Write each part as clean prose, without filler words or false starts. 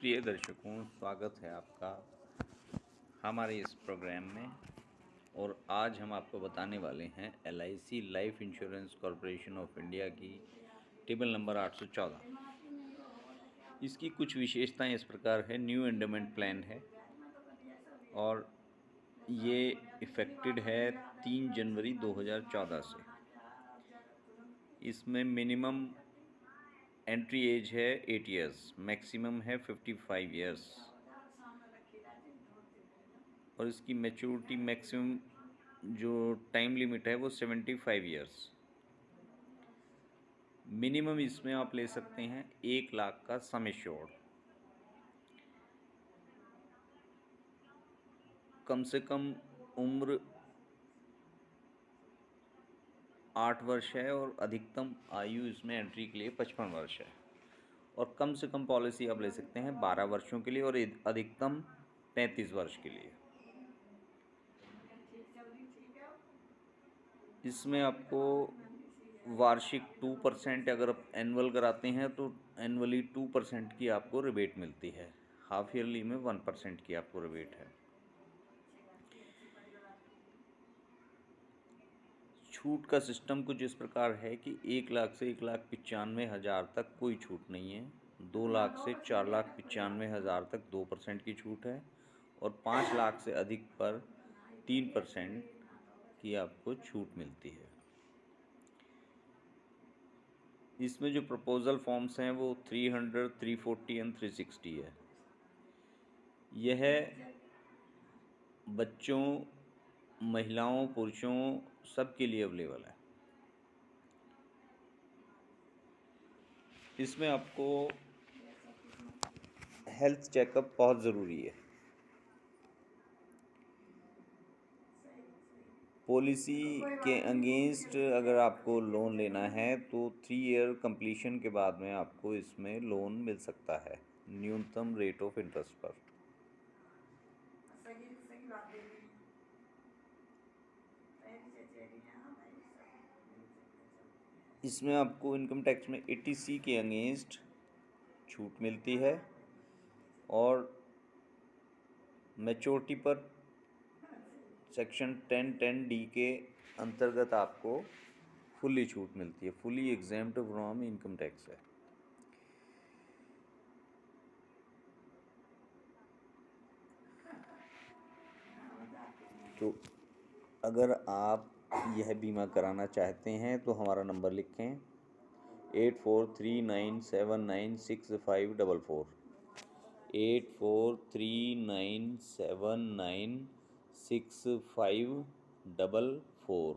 प्रिय दर्शकों, स्वागत है आपका हमारे इस प्रोग्राम में। और आज हम आपको बताने वाले हैं LIC life insurance corporation of India की टेबल नंबर 814। इसकी कुछ विशेषताएं इस प्रकार है। न्यू एंडोमेंट प्लान है और ये इफ़ेक्टेड है 3 जनवरी 2014 से। इसमें मिनिमम एंट्री एज है 8 इयर्स, मैक्सिमम है 55 इयर्स और इसकी मैच्योरिटी मैक्सिमम जो टाइम लिमिट है वो 75 इयर्स। मिनिमम इसमें आप ले सकते हैं 1 लाख का सम एश्योर्ड। कम से कम उम्र 8 वर्ष है और अधिकतम आयु इसमें एंट्री के लिए 55 वर्ष है। और कम से कम पॉलिसी आप ले सकते हैं 12 वर्षों के लिए और अधिकतम 35 वर्ष के लिए। इसमें आपको वार्षिक 2%, अगर आप एनुअल कराते हैं तो एनुअली 2% की आपको रिबेट मिलती है। हाफ ईयरली में 1% की आपको रिबेट है। छूट का सिस्टम कुछ इस प्रकार है कि 1 लाख से 1,95,000 तक कोई छूट नहीं है। 2 लाख से 4,95,000 तक 2% की छूट है और 5 लाख से अधिक पर 3% की आपको छूट मिलती है। इसमें जो प्रपोजल फॉर्म्स हैं वो 300, 340 एंड 360 है। यह बच्चों, महिलाओं, पुरुषों सब के लिए अवेलेबल है। इसमें आपको हेल्थ चेकअप बहुत ज़रूरी है। पॉलिसी के अगेंस्ट अगर आपको लोन लेना है तो 3 ईयर कंप्लीशन के बाद में आपको इसमें लोन मिल सकता है न्यूनतम रेट ऑफ इंटरेस्ट पर। इसमें आपको इनकम टैक्स में 80C के अगेंस्ट छूट मिलती है और मैच्योरिटी पर सेक्शन 10(10)D के अंतर्गत आपको फुल्ली छूट मिलती है। Fully exempt from income tax है। तो अगर आप यह बीमा कराना चाहते हैं तो हमारा नंबर लिखें 8439796544 8439796544।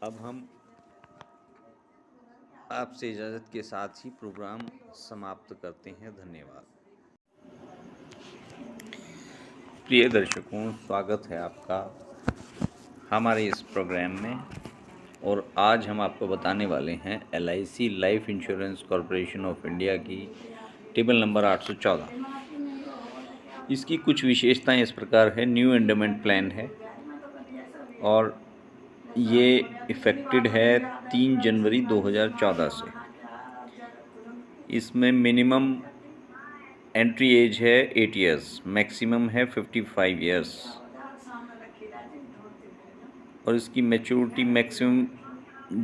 अब हम आपसे इजाज़त के साथ ही प्रोग्राम समाप्त करते हैं। धन्यवाद। प्रिय दर्शकों, स्वागत है आपका हमारे इस प्रोग्राम में। और आज हम आपको बताने वाले हैं LIC life insurance corporation of India की टेबल नंबर 814। इसकी कुछ विशेषताएं इस प्रकार है। न्यू एंडोमेंट प्लान है और ये इफ़ेक्टेड है 3 जनवरी 2014 से। इसमें मिनिमम एंट्री एज है 8 इयर्स, मैक्सिमम है 55 इयर्स और इसकी मैच्योरिटी मैक्सिमम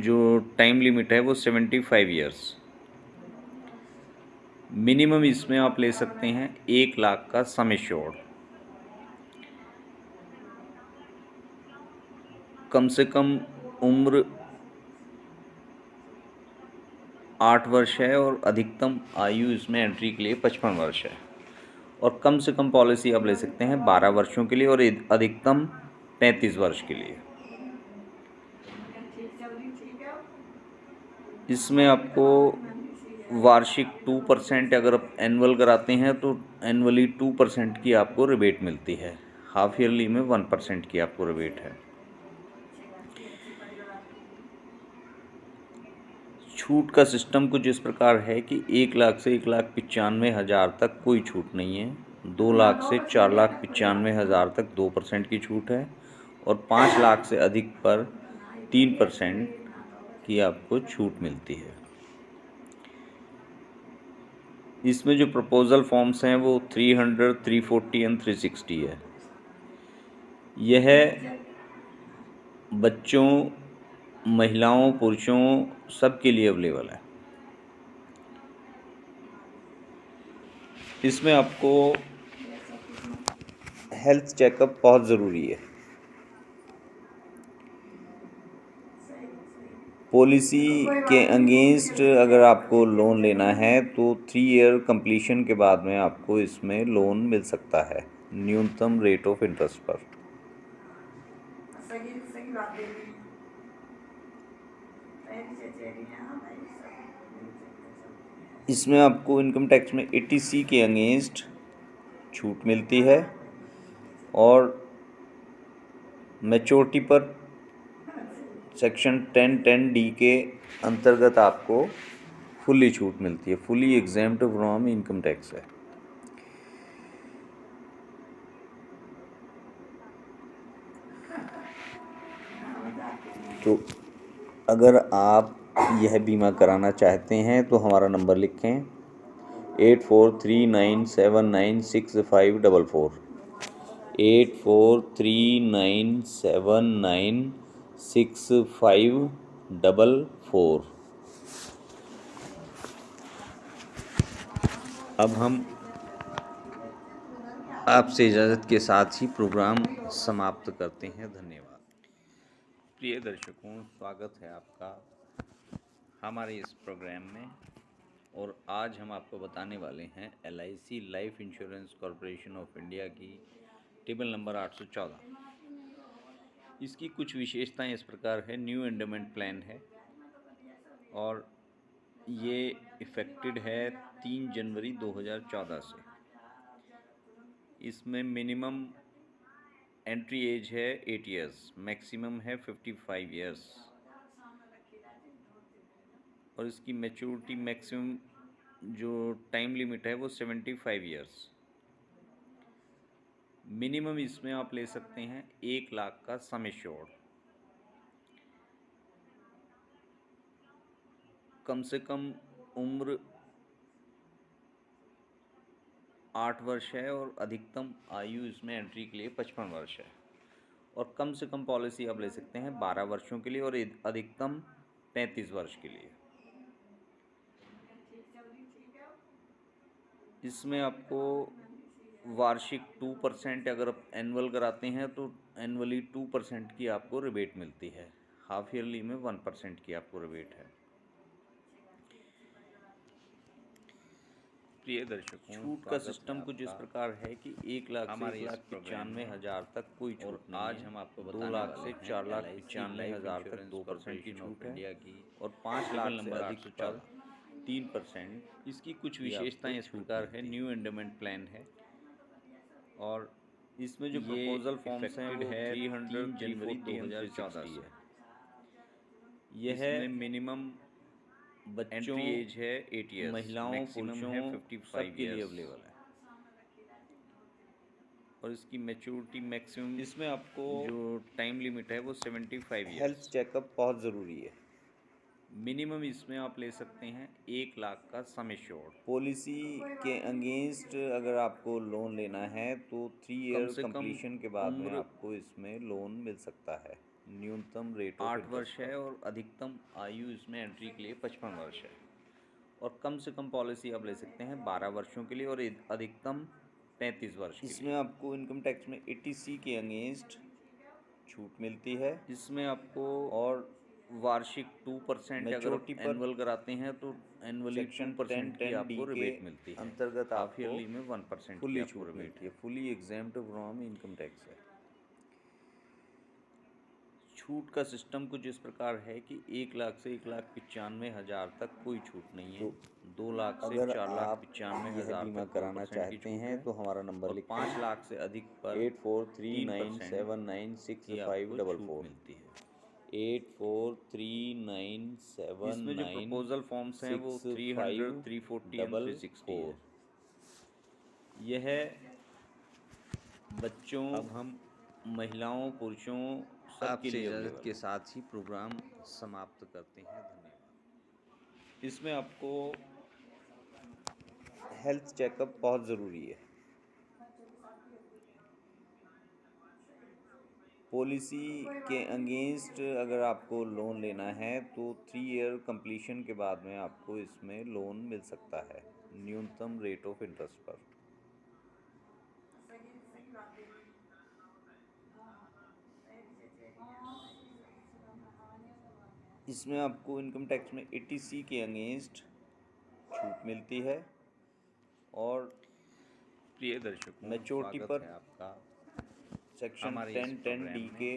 जो टाइम लिमिट है वो 75 इयर्स। मिनिमम इसमें आप ले सकते हैं 1 लाख का सम एश्योर्ड। कम से कम उम्र 8 वर्ष है और अधिकतम आयु इसमें एंट्री के लिए 55 वर्ष है। और कम से कम पॉलिसी आप ले सकते हैं 12 वर्षों के लिए और अधिकतम 35 वर्ष के लिए। इसमें आपको वार्षिक 2%, अगर आप एनुअल कराते हैं तो एनुअली 2% की आपको रिबेट मिलती है। हाफ ईयरली में 1% की आपको रिबेट है। छूट का सिस्टम कुछ इस प्रकार है कि 1 लाख से 1,95,000 तक कोई छूट नहीं है। 2 लाख से 4,95,000 तक 2% की छूट है और 5 लाख से अधिक पर 3% की आपको छूट मिलती है। इसमें जो प्रपोज़ल फॉर्म्स हैं वो 300, 340 एंड 360 है। यह बच्चों, महिलाओं, पुरुषों सब के लिए अवेलेबल है। इसमें आपको हेल्थ चेकअप बहुत ज़रूरी है। पॉलिसी के अगेंस्ट अगर आपको लोन लेना है तो 3 ईयर कंप्लीशन के बाद में आपको इसमें लोन मिल सकता है न्यूनतम रेट ऑफ इंटरेस्ट पर। इसमें आपको इनकम टैक्स में 80C के अगेंस्ट छूट मिलती है और मैच्योरिटी पर सेक्शन 10(10)D के अंतर्गत आपको फुल्ली छूट मिलती है। Fully exempt from income tax है। तो अगर आप यह बीमा कराना चाहते हैं तो हमारा नंबर लिखें 8439796544 8439796544। अब हम आपसे इजाज़त के साथ ही प्रोग्राम समाप्त करते हैं। धन्यवाद। प्रिय दर्शकों, स्वागत है आपका हमारे इस प्रोग्राम में। और आज हम आपको बताने वाले हैं LIC life insurance corporation of India की टेबल नंबर 814। इसकी कुछ विशेषताएं इस प्रकार है। न्यू एंडोमेंट प्लान है और ये इफ़ेक्टेड है 3 जनवरी 2014 से। इसमें मिनिमम एंट्री एज है 8 ईयर्स, मैक्सिमम है 55 ईयर्स और इसकी मैच्योरिटी मैक्सिमम जो टाइम लिमिट है वो 75 ईयर्स। मिनिमम इसमें आप ले सकते हैं 1 लाख का सम एश्योर्ड। कम से कम उम्र 8 वर्ष है और अधिकतम आयु इसमें एंट्री के लिए 55 वर्ष है। और कम से कम पॉलिसी आप ले सकते हैं 12 वर्षों के लिए और अधिकतम 35 वर्ष के लिए। इसमें आपको वार्षिक 2% अगर आप एनुअल कराते हैं तो एनुअली 2% की आपको रिबेट मिलती है। हाफ ईयरली में 1% की आपको रिबेट है। प्रिय दर्शकों, छूट का सिस्टम कुछ इस प्रकार है कि 1,95,95,000 तक कोई छूट नहीं है। आज हम आपको 2 लाख से 4,95,000 तक 2% की छूट है और 5 लाख से अधिक पर 3%। इसकी कुछ विशेषताएं इस प्रकार है। न्यू एंडोमेंट प्लान है और इसमें जो प्रपोजल फॉर्म्स हैं वो 300 जनवरी 2014 से। यह मिनिमम बच्चों, एज है 8 ईयर्स, महिलाओं, पुरुषों है 55 सब के लिए अवेलेबल है और इसकी मैच्योरिटी मैक्सिमम इसमें आपको जो टाइम लिमिट है वो 75 ईयर्स। हेल्थ चेकअप बहुत ज़रूरी है। मिनिमम इसमें आप ले सकते हैं 1 लाख का सम एश्योर्ड। पॉलिसी के अगेंस्ट अगर आपको लोन लेना है तो 3 ईयर कंप्लीशन के बाद में आपको इसमें लोन मिल सकता है न्यूनतम रेट ऑफ 8 वर्ष है और अधिकतम आयु इसमें एंट्री के लिए 55 वर्ष है। और कम से कम पॉलिसी आप ले सकते हैं 12 वर्षों के लिए और अधिकतम 35 वर्ष के लिए। इसमें आपको इनकम टैक्स में 80C के अगेंस्ट छूट मिलती है। इसमें आपको और वार्षिक 2% अगर आप एनुअल कराते हैं तो एनुअली 2% की आपको रिबेट मिलती है। अंतर्गत हाफ ईयरली में 1% फुल्ली छूट मिलती है। Fully exempt from income tax है। छूट का सिस्टम कुछ इस प्रकार है कि 1 लाख से 1,95,000 तक कोई छूट नहीं है। 2 लाख से 4,95,000 बीमा कराना चाहते हैं तो हमारा नंबर लिखें 5 लाख से अधिक पर 8439796544 मिलती है। 8439796544। इसमें जो प्रपोजल फॉर्म्स हैं वो 300, 340 एंड 360 है। यह बच्चों, अब हम महिलाओं, पुरुषों सबके लिए इजाज़त के साथ ही प्रोग्राम समाप्त करते हैं। धन्यवाद। इसमें आपको हेल्थ चेकअप बहुत ज़रूरी है। पॉलिसी के अगेंस्ट अगर आपको लोन लेना है तो 3 ईयर कंप्लीशन के बाद में आपको इसमें लोन मिल सकता है न्यूनतम रेट ऑफ इंटरेस्ट पर। इसमें आपको इनकम टैक्स में 80C के अगेंस्ट छूट मिलती है और प्रिय दर्शकों मैच्योरिटी पर है आपका सेक्शन 10(10)D के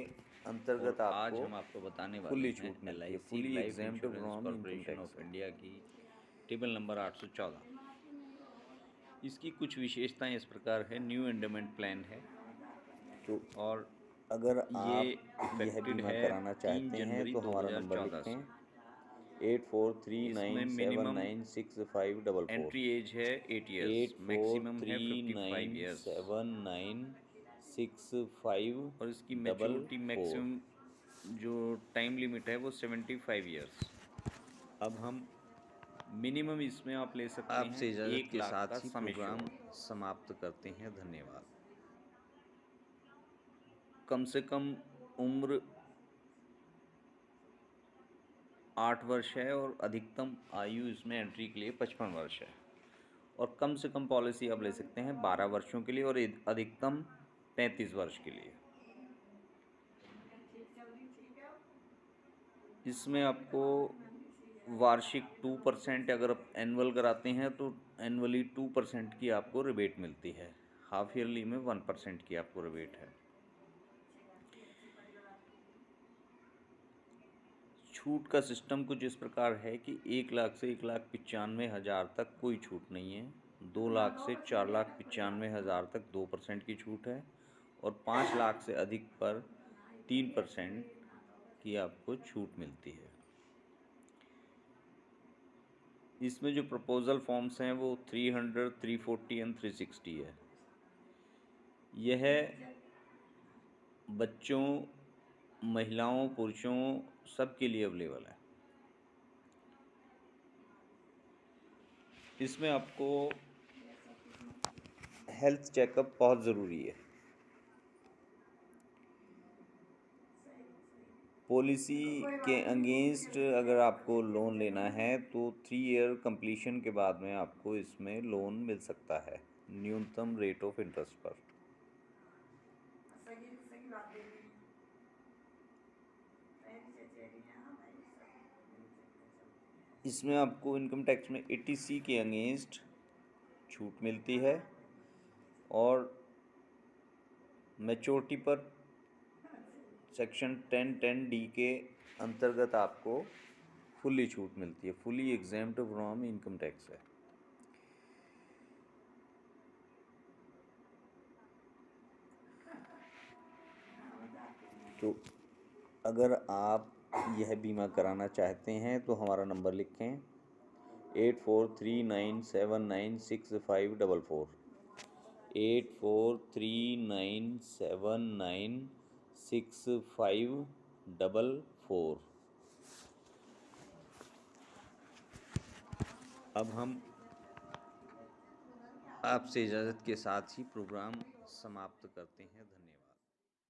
अंतर्गत आज हम आपको बताने वाले हैं LIC life insurance corporation of India की टेबल नंबर 814। इसकी कुछ विशेषताएं इस प्रकार है। न्यू एंडोमेंट प्लान है तो और अगर आप यह बीमा कराना चाहते हैं तो हमारा नंबर लिखें 8439796544। एंट्री एज है 8 ईयर्स, मैक्सिमम है 55 ईयर्स 7965 और इसकी मैच्योरिटी मैक्सिमम जो टाइम लिमिट है वो 75 ईयर्स। अब हम मिनिमम इसमें आप ले सकते हैं आपसे इजाज़त के साथ ही प्रोग्राम समाप्त करते हैं। धन्यवाद। कम से कम उम्र 8 वर्ष है और अधिकतम आयु इसमें एंट्री के लिए 55 वर्ष है और कम से कम पॉलिसी आप ले सकते हैं 12 वर्षों के लिए और अधिकतम 35 वर्ष के लिए। इसमें आपको वार्षिक 2% अगर आप एनुअल कराते हैं तो एनुअली 2% की आपको रिबेट मिलती है। हाफ ईयरली में 1% की आपको रिबेट है। छूट का सिस्टम कुछ इस प्रकार है कि 1 लाख से 1,95,000 तक कोई छूट नहीं है। 2 लाख से 4,95,000 तक 2% की छूट है और 5 लाख से अधिक पर 3% की आपको छूट मिलती है। इसमें जो प्रपोजल फॉर्म्स हैं वो 300, 340 एंड 360 है। यह बच्चों, महिलाओं, पुरुषों सब के लिए अवेलेबल है। इसमें आपको हेल्थ चेकअप बहुत ज़रूरी है। पॉलिसी के अगेंस्ट अगर आपको लोन लेना है तो 3 ईयर कंप्लीशन के बाद में आपको इसमें लोन मिल सकता है न्यूनतम रेट ऑफ इंटरेस्ट पर। इसमें आपको इनकम टैक्स में 80C के अगेंस्ट छूट मिलती है और मैच्योरिटी पर सेक्शन 10(10)D के अंतर्गत आपको फुल्ली छूट मिलती है। Fully exempt from income tax है। तो अगर आप यह बीमा कराना चाहते हैं तो हमारा नंबर लिखें 8439796544 8439796544। अब हम आपसे इजाज़त के साथ ही प्रोग्राम समाप्त करते हैं। धन्यवाद।